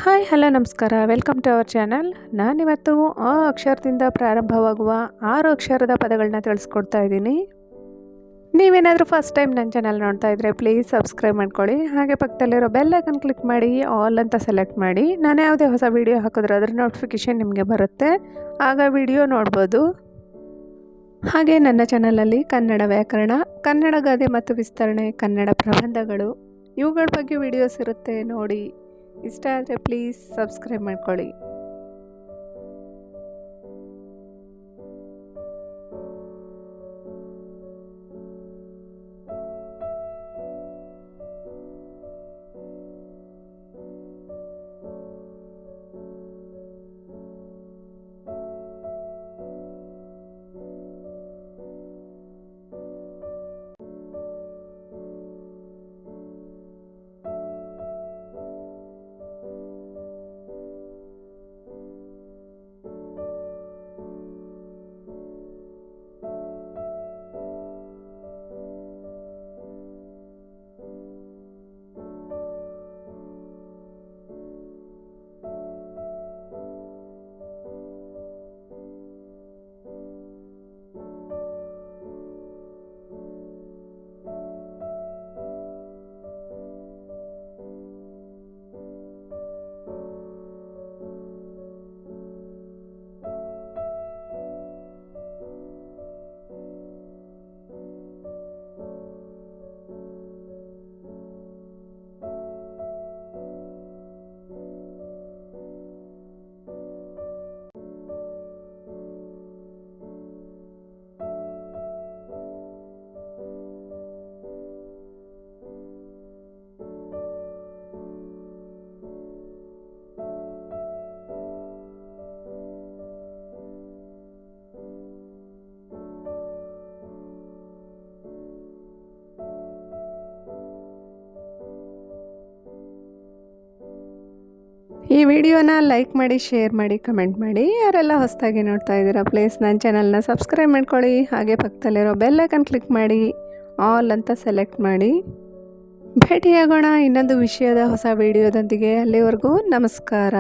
Hi hello ನಮಸ್ಕಾರ, welcome to our channel. ನಾನಿವತ್ತು ಆ ಅಕ್ಷರದಿಂದ ಪ್ರಾರಂಭವಾಗುವ 6 ಅಕ್ಷರದ ಪದಗಳನ್ನ ತಿಳಿಸ್ಕೊಡ್ತಾ ಇದ್ದೀನಿ. ನೀವೇನಾದರೂ ಫಸ್ಟ್ ಟೈಮ್ ನನ್ನ ಚಾನಲ್ ನೋಡ್ತಾ ಇದ್ದರೆ ಪ್ಲೀಸ್ ಸಬ್ಸ್ಕ್ರೈಬ್ ಮಾಡ್ಕೊಳ್ಳಿ. ಹಾಗೆ ಪಕ್ಕದಲ್ಲಿರೋ ಬೆಲ್ ಐಕನ್ ಕ್ಲಿಕ್ ಮಾಡಿ ಆಲ್ ಅಂತ ಸೆಲೆಕ್ಟ್ ಮಾಡಿ. ನಾನು ಯಾವುದೇ ಹೊಸ ವೀಡಿಯೋ ಹಾಕಿದ್ರೆ ಅದರ ನೋಟಿಫಿಕೇಷನ್ ನಿಮಗೆ ಬರುತ್ತೆ, ಆಗ ವಿಡಿಯೋ ನೋಡ್ಬೋದು. ಹಾಗೆ ನನ್ನ ಚಾನಲಲ್ಲಿ ಕನ್ನಡ ವ್ಯಾಕರಣ, ಕನ್ನಡ ಗಾದೆ ಮತ್ತು ವಿಸ್ತರಣೆ, ಕನ್ನಡ ಪ್ರಬಂಧಗಳು ಇವುಗಳ ಬಗ್ಗೆ ವಿಡಿಯೋಸ್ ಇರುತ್ತೆ, ನೋಡಿ. ಇಷ್ಟ ಆದರೆ ಪ್ಲೀಸ್ ಸಬ್ಸ್ಕ್ರೈಬ್ ಮಾಡ್ಕೊಳ್ಳಿ. ಈ ವಿಡಿಯೋನ ಲೈಕ್ ಮಾಡಿ, ಶೇರ್ ಮಾಡಿ, ಕಮೆಂಟ್ ಮಾಡಿ. ಯಾರೆಲ್ಲ ಹೊಸದಾಗಿ ನೋಡ್ತಾ ಇದ್ದೀರಾ ಪ್ಲೀಸ್ ನನ್ನ ಚಾನಲ್ನ ಸಬ್ಸ್ಕ್ರೈಬ್ ಮಾಡ್ಕೊಳ್ಳಿ. ಹಾಗೆ ಪಕ್ಕದಲ್ಲಿರೋ ಬೆಲ್ ಐಕನ್ ಕ್ಲಿಕ್ ಮಾಡಿ ಆಲ್ ಅಂತ ಸೆಲೆಕ್ಟ್ ಮಾಡಿ. ಭೇಟಿಯಾಗೋಣ ಇನ್ನೊಂದು ವಿಷಯದ ಹೊಸ ವಿಡಿಯೋದೊಂದಿಗೆ. ಅಲ್ಲಿವರೆಗೂ ನಮಸ್ಕಾರ.